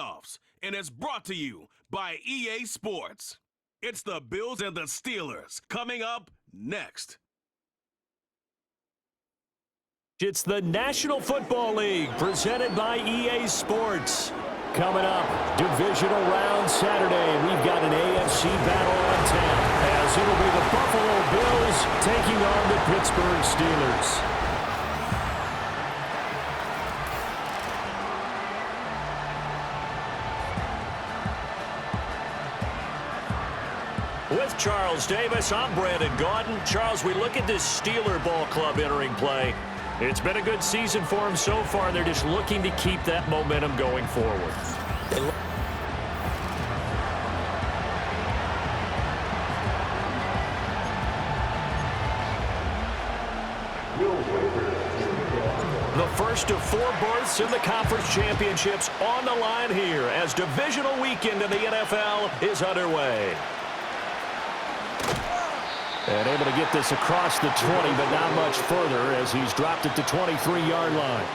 playoffs, and it's brought to you by EA Sports. It's the Bills and the Steelers coming up next. It's the National Football League presented by EA Sports. Coming up, divisional round Saturday, we've got an AFC battle on tap as it'll be the Buffalo Bills taking on the Pittsburgh Steelers. With Charles Davis, I'm Brandon Gaudin. Charles, we look at this Steeler ball club entering play. It's been a good season for them so far. They're just looking to keep that momentum going forward. The first of 4 berths in the conference championships on the line here as divisional weekend in the NFL is underway. And able to get this across the 20, but not much further as he's dropped it to 23-yard line.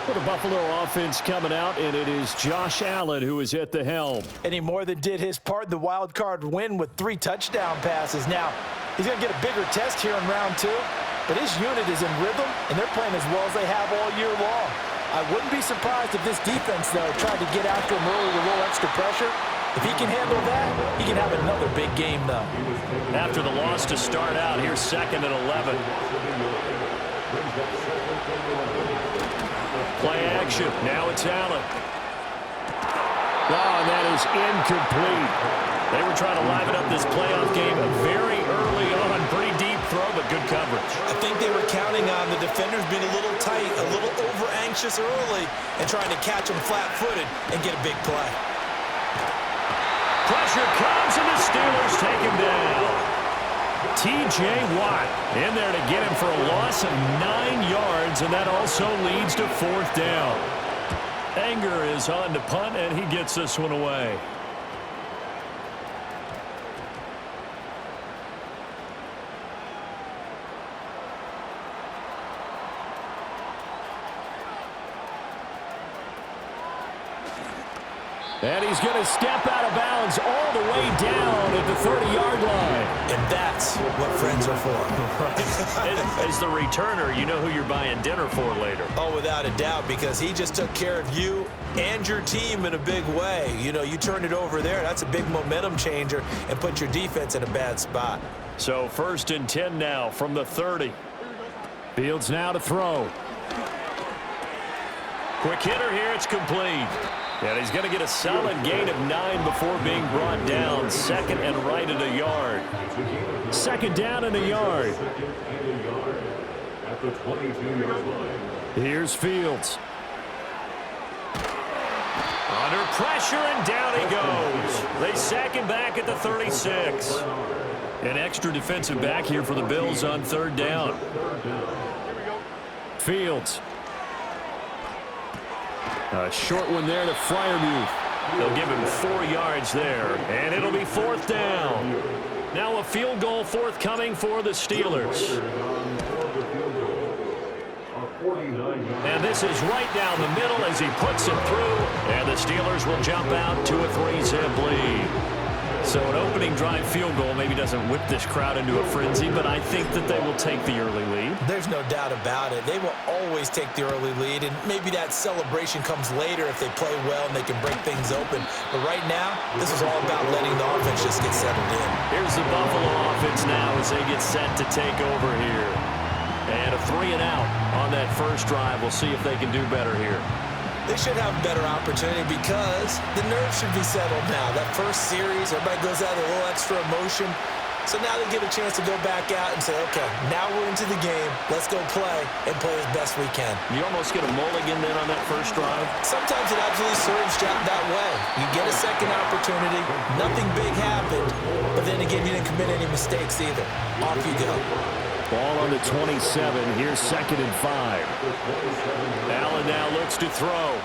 For the Buffalo offense coming out, and it is Josh Allen who is at the helm. And he more than did his part in the wild card win with 3 touchdown passes. Now, he's going to get a bigger test here in round 2, but his unit is in rhythm, and they're playing as well as they have all year long. I wouldn't be surprised if this defense, though, tried to get after him early with a little extra pressure. If he can handle that, he can have another big game, though. After the loss to start out, here's 2nd and 11. Play action. Now it's Allen. Oh, and that is incomplete. They were trying to liven up this playoff game very early on. Pretty deep throw, but good coverage. I think they were counting on the defenders being a little tight, a little over-anxious early, and trying to catch him flat-footed and get a big play. Pressure comes, and the Steelers take him down. T.J. Watt in there to get him for a loss of 9 yards, and that also leads to 4th down. Anger is on to punt, and he gets this one away. And he's going to step out of bounds all the way down at the 30-yard line. And that's what friends are for. Right. As the returner, you know who you're buying dinner for later. Oh, without a doubt, because he just took care of you and your team in a big way. You know, you turned it over there. That's a big momentum changer and put your defense in a bad spot. So 1st and 10 now from the 30. Fields now to throw. Quick hitter here. It's complete. And he's going to get a solid gain of 9 before being brought down. 2nd and right at a yard. 2nd down and a yard. At the 22-yard line. Here's Fields. Under pressure, and down he goes. They sack him back at the 36. An extra defensive back here for the Bills on 3rd down. Fields. A short one there to Friemuth. They'll give him 4 yards there, and it'll be 4th down. Now a field goal forthcoming for the Steelers. And this is right down the middle as he puts it through, and the Steelers will jump out to a 3-zip lead. So an opening drive field goal maybe doesn't whip this crowd into a frenzy, but I think that they will take the early lead. There's no doubt about it. They will always take the early lead, and maybe that celebration comes later if they play well and they can break things open. But right now, this is all about letting the offense just get settled in. Here's the Buffalo offense now as they get set to take over here. And a 3-and-out on that first drive. We'll see if they can do better here. They should have a better opportunity because the nerves should be settled now. That first series, everybody goes out with a little extra emotion. So now they get a chance to go back out and say, okay, now we're into the game. Let's go play and play as best we can. You almost get a mulligan then on that first drive? Sometimes it absolutely serves that way. You get a second opportunity. Nothing big happened. But then again, you didn't commit any mistakes either. Off you go. Ball on the 27. Here's 2nd and 5. Allen now looks to throw.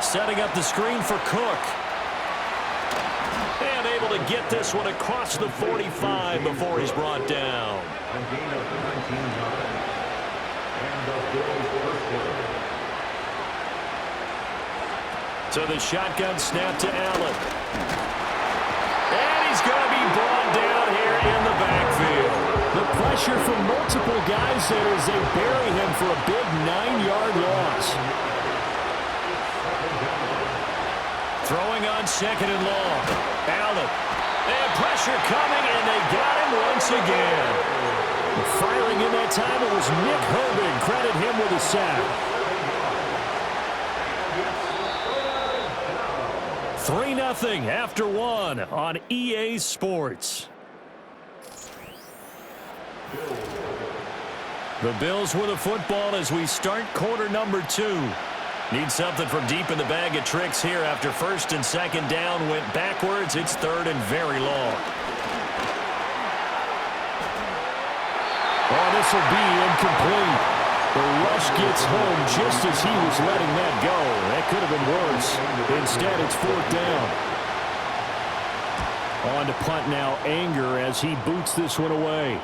Setting up the screen for Cook. And able to get this one across the 45 before he's brought down. So the shotgun snap to Allen. And he's going to be brought down here in the backfield. The pressure from multiple guys there as they bury him for a big 9-yard loss. Throwing on second and long. Allen. And pressure coming, and they got him once again. Firing in that time, it was Nick Herbig. Credit him with a sack. 3-0 after 1 on EA Sports. The Bills with a football as we start quarter number 2. Need something from deep in the bag of tricks here after first and second down went backwards. It's third and very long. Oh, this will be incomplete. The rush gets home just as he was letting that go. That could have been worse. Instead, it's fourth down. On to punt now, Anger as he boots this one away.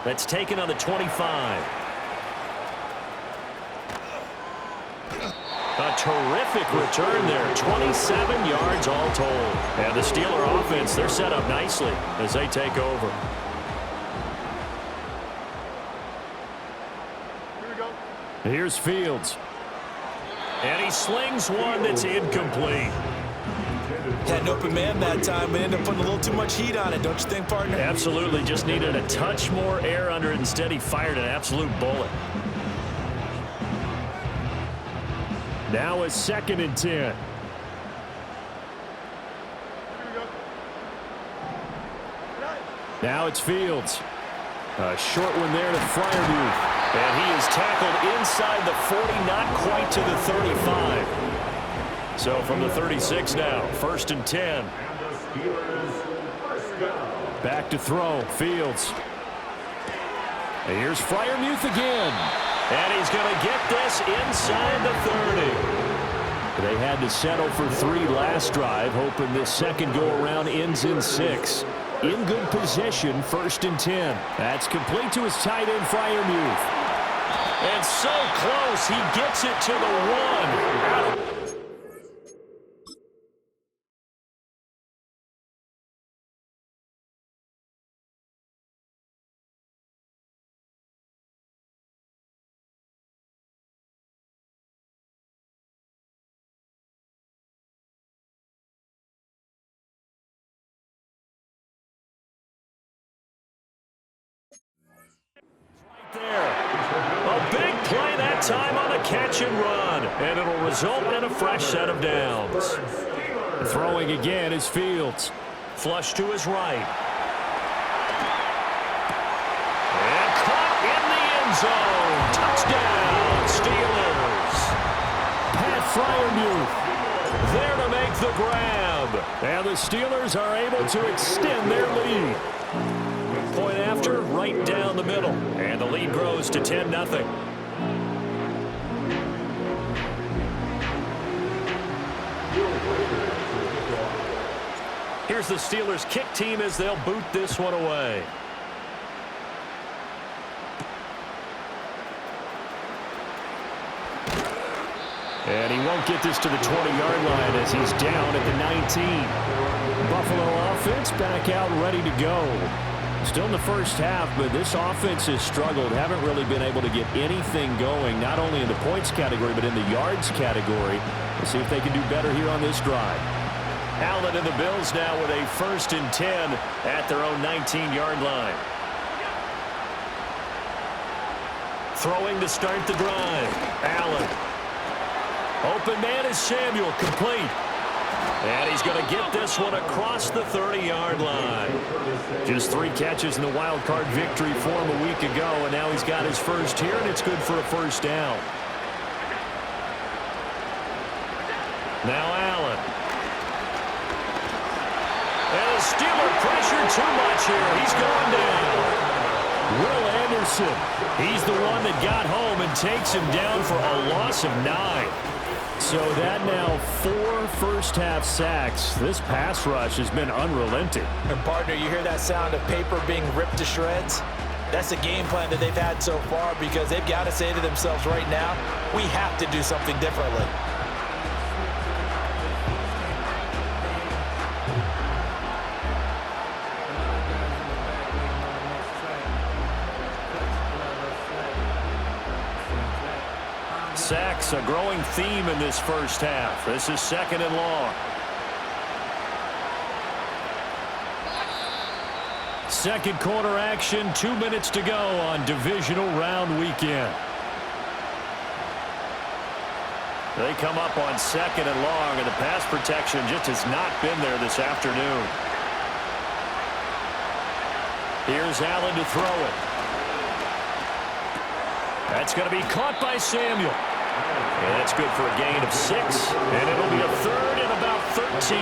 That's taken on the 25. A terrific return there. 27 yards all told. And the Steeler offense, they're set up nicely as they take over. Here we go. Here's Fields. And he slings one that's incomplete. Had an open man that time, but ended up putting a little too much heat on it, don't you think, partner? Absolutely. Just needed a touch more air under it. Instead, he fired an absolute bullet. Now it's second and 10. Now it's Fields. A short one there to Friemuth. And he is tackled inside the 40, not quite to the 35. So from the 36 now, first and 10. Back to throw, Fields. And here's Friemuth again. And he's going to get this inside the 30. They had to settle for 3 last drive, hoping this second go-around ends in 6. In good possession, first and 10. That's complete to his tight end, Friemuth. And so close, he gets it to the 1. There. A big play that time on a catch and run, and it'll result in a fresh set of downs. Throwing again is Fields. Flush to his right. And caught in the end zone. Touchdown, Steelers. Pat Friemuth there to make the grab. And the Steelers are able to extend their lead. Point after, right down the middle. And the lead grows to 10-0. Here's the Steelers kick team as they'll boot this one away. And he won't get this to the 20-yard line as he's down at the 19. Buffalo offense back out ready to go. Still in the first half, but this offense has struggled. Haven't really been able to get anything going, not only in the points category, but in the yards category. We'll see if they can do better here on this drive. Allen and the Bills now with a first and 10 at their own 19-yard line. Throwing to start the drive. Allen. Open man is Samuel, complete. And he's going to get this one across the 30-yard line. Just 3 catches in the wild card victory for him a week ago, and now he's got his first here, and it's good for a first down. Now Allen. And the Steeler pressure too much here. He's going down. Will Anderson. He's the one that got home and takes him down for a loss of 9. So that now 4 first-half sacks. This pass rush has been unrelenting. And partner, you hear that sound of paper being ripped to shreds? That's the game plan that they've had so far because they've got to say to themselves right now, we have to do something differently. sacks, a growing theme in this first half. This is 2nd and long. Second quarter action, 2 minutes to go on divisional round weekend. They come up on 2nd and long, and the pass protection just has not been there this afternoon. Here's Allen to throw it. That's going to be caught by Samuel. And that's good for a gain of 6, and it'll be a 3rd and about 13.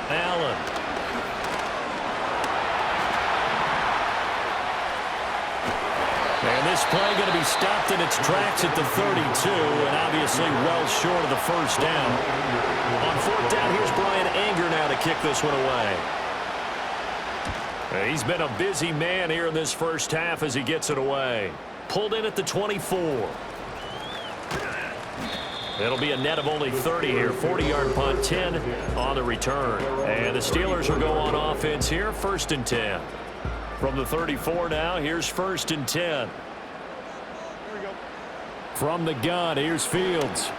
Allen. And this play going to be stopped in its tracks at the 32, and obviously well short of the first down. On 4th down, here's Brian Anger now to kick this one away. He's been a busy man here in this first half as he gets it away. Pulled in at the 24. It'll be a net of only 30 here. 40-yard punt, 10 on the return. And the Steelers will go on offense here, 1st and 10. From the 34 now, here's 1st and 10. From the gun, here's Fields.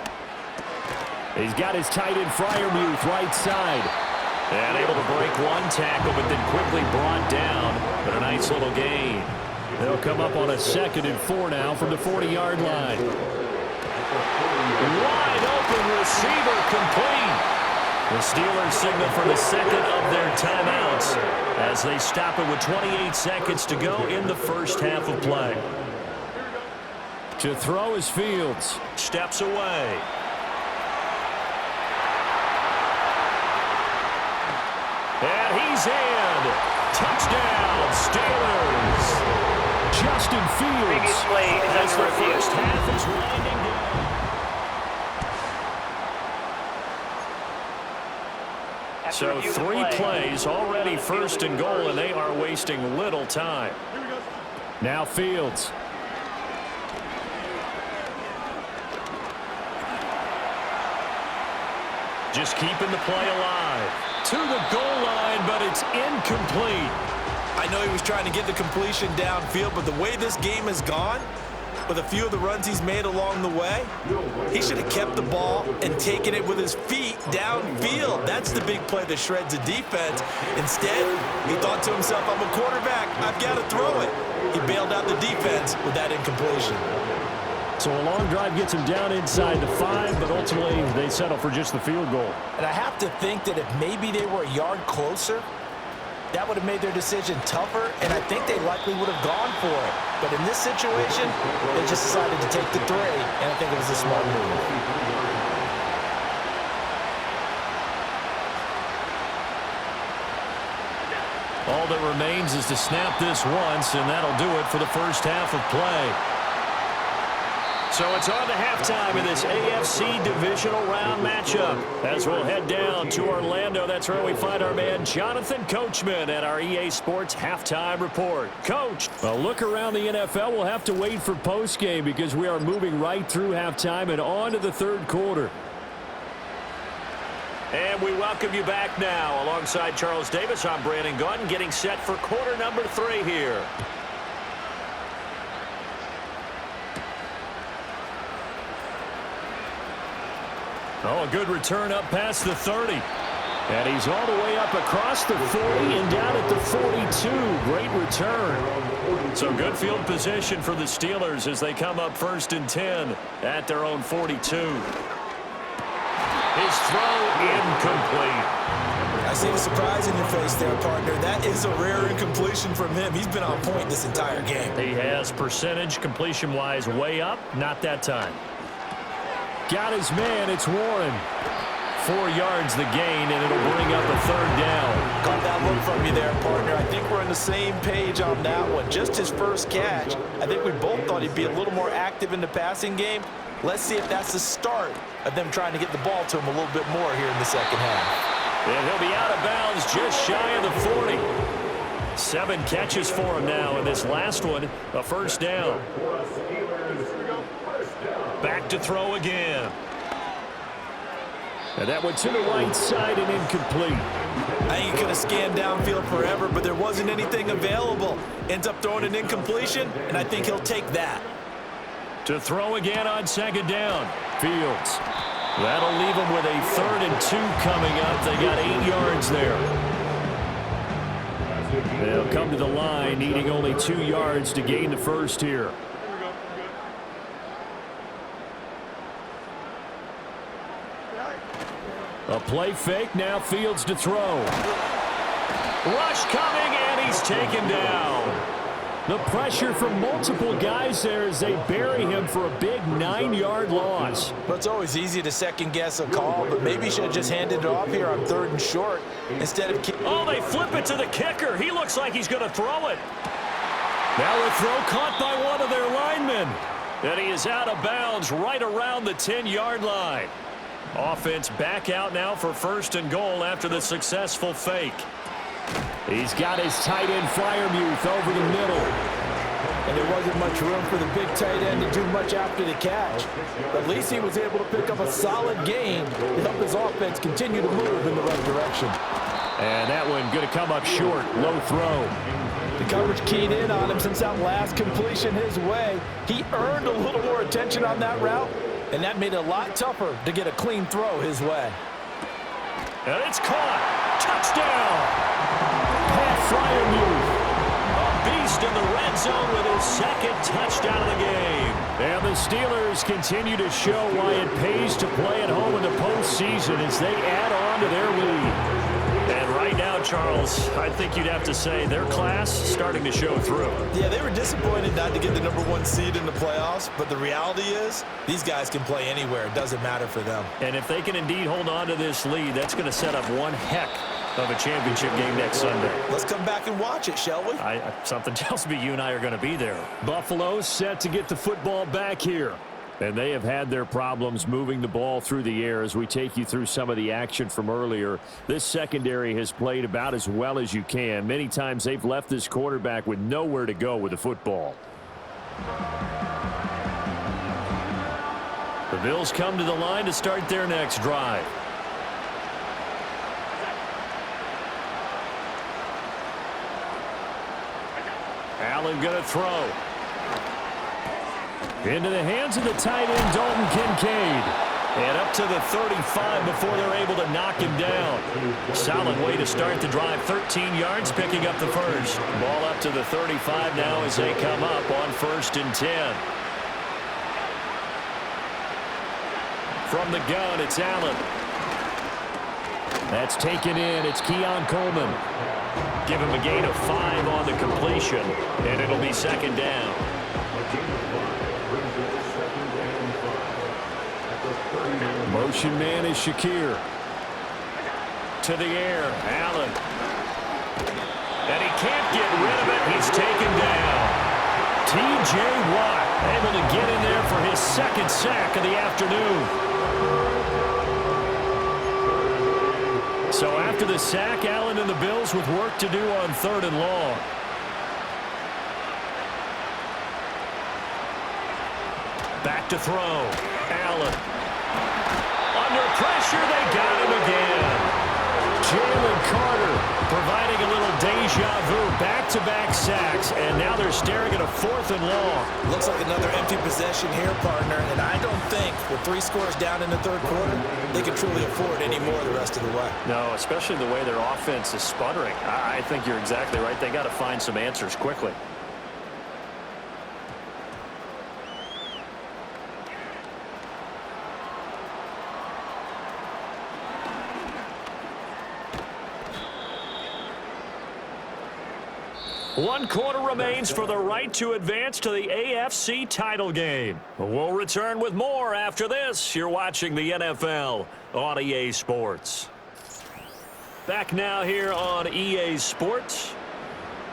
He's got his tight end Friemuth right side. And able to break one tackle, but then quickly brought down. But a nice little gain. They'll come up on a 2nd and 4 now from the 40-yard line. Wide open receiver complete. The Steelers signal for the 2nd of their timeouts as they stop it with 28 seconds to go in the first half of play. To throw is Fields. Steps away. And he's in. Touchdown, Steelers. Justin Fields. As the first half is winding down. So 3 plays, already 1st and goal, and they are wasting little time. Now Fields. Just keeping the play alive. To the goal line, but it's incomplete. I know he was trying to get the completion downfield, but the way this game has gone, with a few of the runs he's made along the way, he should have kept the ball and taken it with his feet downfield. That's the big play that shreds the defense. Instead, he thought to himself, I'm a quarterback, I've got to throw it. He bailed out the defense with that incompletion. So a long drive gets him down inside the 5, but ultimately they settle for just the field goal. And I have to think that if maybe they were a yard closer, that would have made their decision tougher, and I think they likely would have gone for it. But in this situation, they just decided to take the 3, and I think it was a smart move. All that remains is to snap this once, and that'll do it for the first half of play. So it's on to halftime in this AFC divisional round matchup. As we'll head down to Orlando, that's where we find our man Jonathan Coachman at our EA Sports Halftime Report. Coach, a look around the NFL. We'll have to wait for postgame because we are moving right through halftime and on to the 3rd quarter. And we welcome you back now. Alongside Charles Davis, I'm Brandon Gunn, getting set for quarter number 3 here. Oh, a good return up past the 30. And he's all the way up across the 40 and down at the 42. Great return. So good field position for the Steelers as they come up 1st and 10 at their own 42. His throw incomplete. I see the surprise in your face there, partner. That is a rare incompletion from him. He's been on point this entire game. He has percentage completion-wise way up. Not that time. Got his man. It's Warren. 4 yards the gain, and it'll bring up a 3rd down. Got that look from you there, partner. I think we're on the same page on that one. Just his first catch. I think we both thought he'd be a little more active in the passing game. Let's see if that's the start of them trying to get the ball to him a little bit more here in the second half. And he'll be out of bounds just shy of the 40. 7 catches for him now, and this last one, a first down. Back to throw again. And that went to the right side and incomplete. I think he could have scanned downfield forever, but there wasn't anything available. Ends up throwing an incompletion, and I think he'll take that. To throw again on second down. Fields. That'll leave him with a 3rd and 2 coming up. They got 8 yards there. They'll come to the line, needing only 2 yards to gain the first here. A play fake, now Fields to throw. Rush coming, and he's taken down. The pressure from multiple guys there as they bury him for a big 9-yard loss. But it's always easy to second-guess a call, but maybe he should have just handed it off here on 3rd and short instead of... Oh, they flip it to the kicker. He looks like he's going to throw it. Now the throw caught by one of their linemen. And he is out of bounds right around the 10-yard line. Offense back out now for 1st and goal after the successful fake. He's got his tight end Friemuth over the middle. And there wasn't much room for the big tight end to do much after the catch. But at least he was able to pick up a solid gain to help his offense continue to move in the right direction. And that one going to come up short. Low throw. The coverage keyed in on him since that last completion his way. He earned a little more attention on that route, and that made it a lot tougher to get a clean throw his way. And it's caught. Touchdown. Pat Friemuth, a beast in the red zone with his 2nd touchdown of the game. And the Steelers continue to show why it pays to play at home in the postseason as they add on to their lead. And right now, Charles, I think you'd have to say their class starting to show through. Yeah, they were disappointed not to get the #1 seed in the playoffs, but the reality is these guys can play anywhere. It doesn't matter for them. And if they can indeed hold on to this lead, that's going to set up one heck of a championship game next Sunday. Let's come back and watch it, shall we? Something tells me you and I are going to be there. Buffalo set to get the football back here. And they have had their problems moving the ball through the air as we take you through some of the action from earlier. This secondary has played about as well as you can. Many times they've left this quarterback with nowhere to go with the football. The Bills come to the line to start their next drive. Allen going to throw. Into the hands of the tight end, Dalton Kincaid. And up to the 35 before they're able to knock him down. Solid way to start the drive. 13 yards, picking up the first. Ball up to the 35 now as they come up on 1st and 10. From the gun, it's Allen. That's taken in. It's Keon Coleman. Give him a gain of 5 on the completion, and it'll be 2nd down. Motion man is Shakir. To the air, Allen. And he can't get rid of it. He's taken down. T.J. Watt able to get in there for his 2nd sack of the afternoon. So after the sack, Allen and the Bills with work to do on 3rd and long. Back to throw. Allen. Under pressure, they got him again. Jalen Carter providing a little deja vu. Back-to-back sacks, and now they're staring at a 4th and long. Looks like another empty possession here, partner, and I don't think with 3 scores down in the 3rd quarter, they can truly afford any more the rest of the way. No, especially the way their offense is sputtering. I think you're exactly right. They got to find some answers quickly. One quarter remains for the right to advance to the AFC title game. We'll return with more after this. You're watching the NFL on EA Sports. Back now here on EA Sports.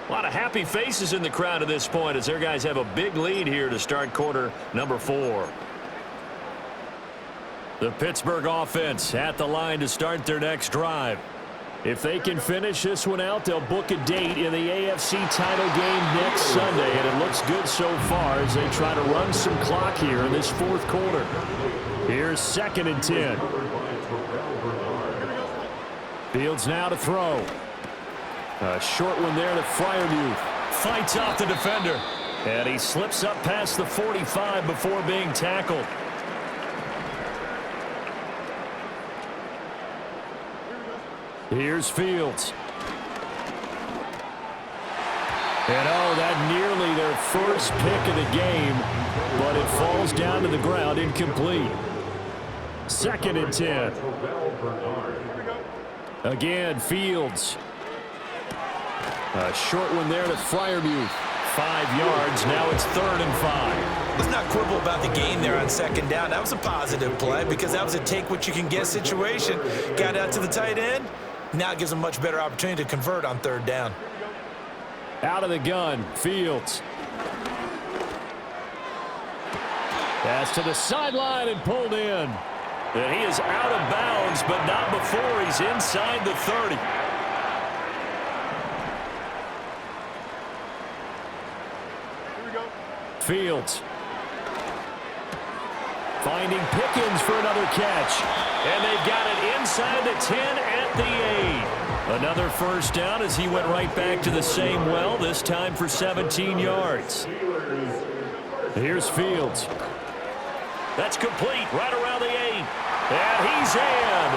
A lot of happy faces in the crowd at this point as their guys have a big lead here to start quarter number 4. The Pittsburgh offense at the line to start their next drive. If they can finish this one out, they'll book a date in the AFC title game next Sunday, and it looks good so far as they try to run some clock here in this fourth quarter. Here's 2nd and 10. Fields now to throw. A short one there to Friemuth. Fights off the defender. And he slips up past the 45 before being tackled. Here's Fields. And that nearly their first pick of the game, but it falls down to the ground incomplete. 2nd and 10. Again, Fields. A short one there to Friemuth. 5 yards. Now it's 3rd and 5. Let's not quibble about the gain there on 2nd down. That was a positive play because that was a take-what-you-can-get situation. Got out to the tight end. Now it gives them a much better opportunity to convert on 3rd down. Out of the gun, Fields. Pass to the sideline and pulled in. And he is out of bounds, but not before he's inside the 30. Fields. Finding Pickens for another catch. And they've got it inside the 10 at the 8. Another first down as he went right back to the same well, this time for 17 yards. Here's Fields. That's complete right around the 8. And he's in.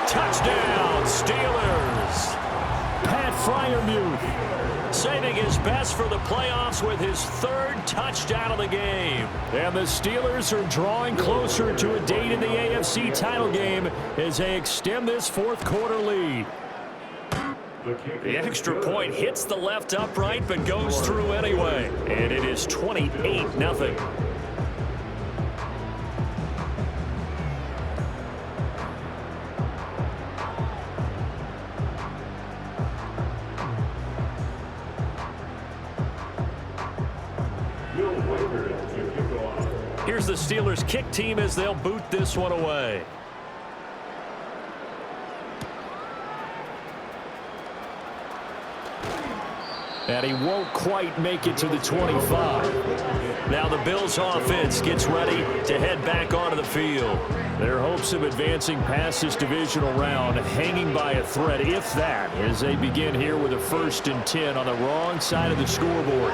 Touchdown, Steelers. Pat Friemuth saving his best for the playoffs with his 3rd touchdown of the game. And the Steelers are drawing closer to a date in the AFC title game as they extend this 4th quarter lead. The extra point hits the left upright but goes through anyway. And it is 28-0. Here's the Steelers kick team as they'll boot this one away. And he won't quite make it to the 25. Now the Bills offense gets ready to head back onto the field. Their hopes of advancing past this divisional round hanging by a thread, if that, as they begin here with a 1st and 10 on the wrong side of the scoreboard.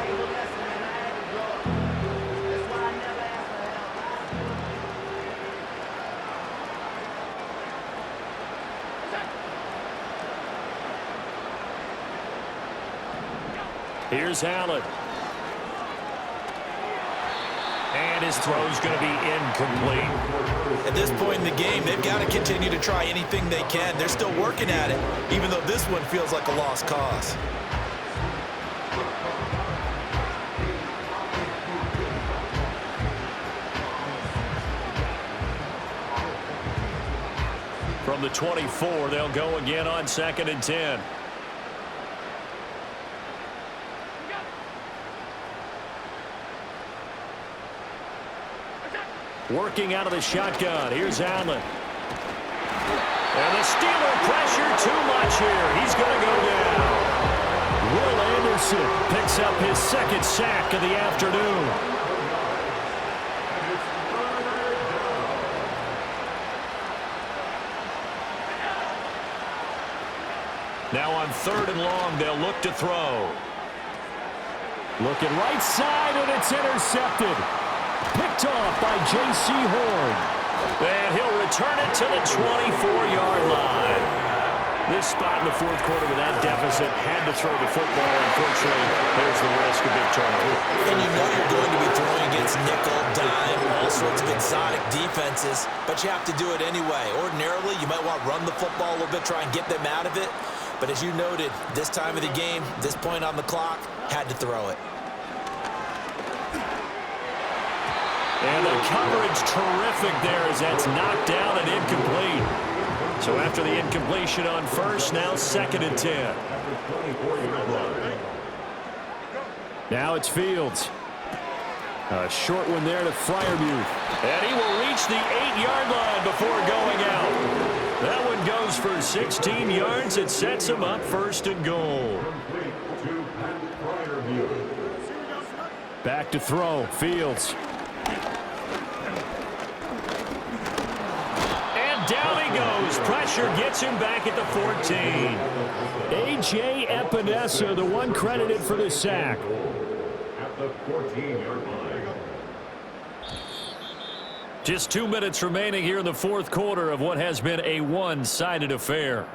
Here's Allen. And his throw's going to be incomplete. At this point in the game, they've got to continue to try anything they can. They're still working at it, even though this one feels like a lost cause. From the 24, they'll go again on 2nd and 10. Working out of the shotgun. Here's Allen. And the Steeler pressure too much here. He's going to go down. Will Anderson picks up his 2nd sack of the afternoon. Now on 3rd and long, they'll look to throw. Looking right side, and it's intercepted. Picked off by J.C. Horn. And he'll return it to the 24-yard line. This spot in the 4th quarter with that deficit had to throw the football. Unfortunately, there's the risk of big turnover. And you know you're going to be throwing against nickel, dime, all sorts of exotic defenses, but you have to do it anyway. Ordinarily, you might want to run the football a little bit, try and get them out of it. But as you noted, this time of the game, this point on the clock, had to throw it. And the coverage terrific there as that's knocked down and incomplete. So after the incompletion on 1st, now 2nd and 10. Now it's Fields. A short one there to Friemuth. And he will reach the 8-yard line before going out. That one goes for 16 yards. It sets him up first and goal. Back to throw. Fields. And down he goes. Pressure gets him back at the 14. A.J. Epinesa, the one credited for the sack. At the 14-yard line. Just 2 minutes remaining here in the fourth quarter of what has been a one-sided affair.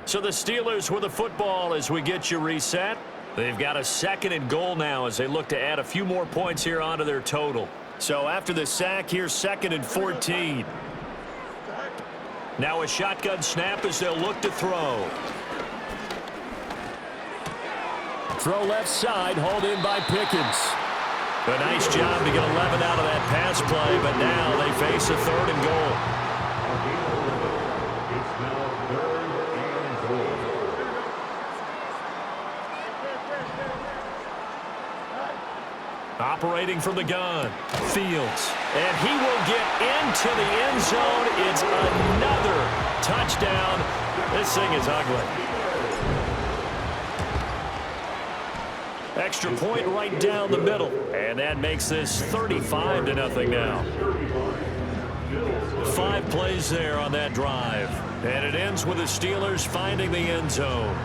So the Steelers with the football as we get you reset. They've got a 2nd and goal now as they look to add a few more points here onto their total. So after the sack, here's 2nd and 14. Now a shotgun snap as they'll look to throw. Throw left side, hauled in by Pickens. A nice job to get 11 out of that pass play, but now they face a 3rd and goal. It's now 3rd and goal. Operating from the gun, Fields. And he will get into the end zone. It's another touchdown. This thing is ugly. Extra point right down the middle. And that makes this 35-0 now. 5 plays there on that drive. And it ends with the Steelers finding the end zone.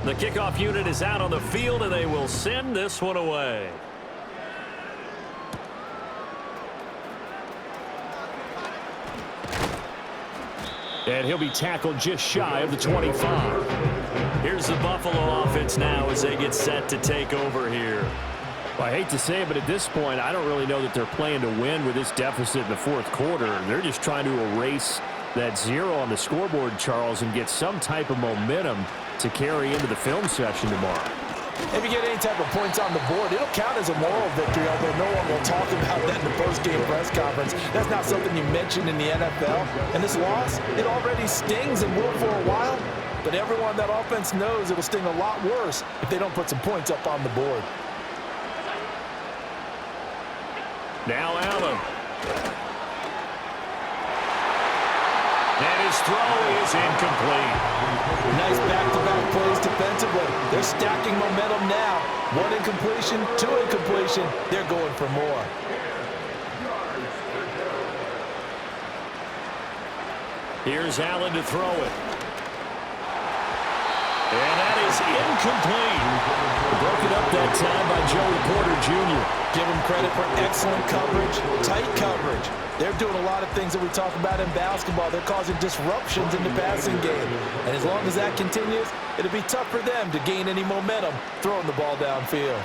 The kickoff unit is out on the field, and they will send this one away. And he'll be tackled just shy of the 25. Here's the Buffalo offense now as they get set to take over here. Well, I hate to say it, but at this point, I don't really know that they're playing to win with this deficit in the fourth quarter. They're just trying to erase that 0 on the scoreboard, Charles, and get some type of momentum to carry into the film session tomorrow. If you get any type of points on the board, it'll count as a moral victory, although no one will talk about that in the post-game press conference. That's not something you mention in the NFL. And this loss, it already stings and will for a while, but everyone on that offense knows it'll sting a lot worse if they don't put some points up on the board. Now Allen. And his throw is incomplete. Nice back-to-back plays defensively. They're stacking momentum now. 1 incompletion, 2 incompletion. They're going for more. Here's Allen to throw it. And that is incomplete. Broken up that time by Joey Porter Jr. Give him credit for excellent coverage, tight coverage. They're doing a lot of things that we talk about in basketball. They're causing disruptions in the passing game. And as long as that continues, it'll be tough for them to gain any momentum throwing the ball downfield.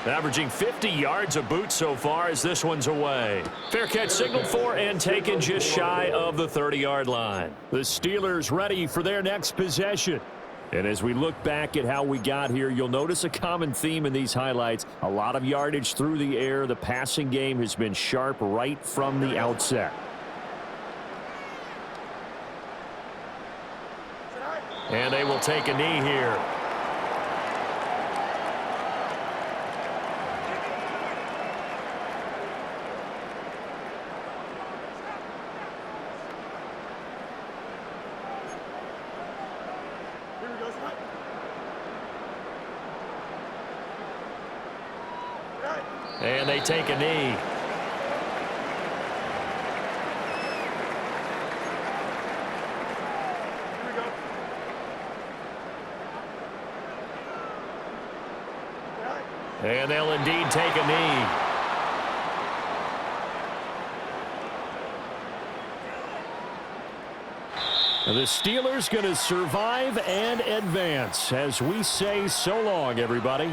Averaging 50 yards a boot so far as this one's away. Fair catch signaled for and taken just shy of the 30-yard line. The Steelers ready for their next possession. And as we look back at how we got here, you'll notice a common theme in these highlights. A lot of yardage through the air. The passing game has been sharp right from the outset. And they will take a knee here. And they take a knee. And they'll indeed take a knee. The Steelers going to survive and advance as we say so long, everybody.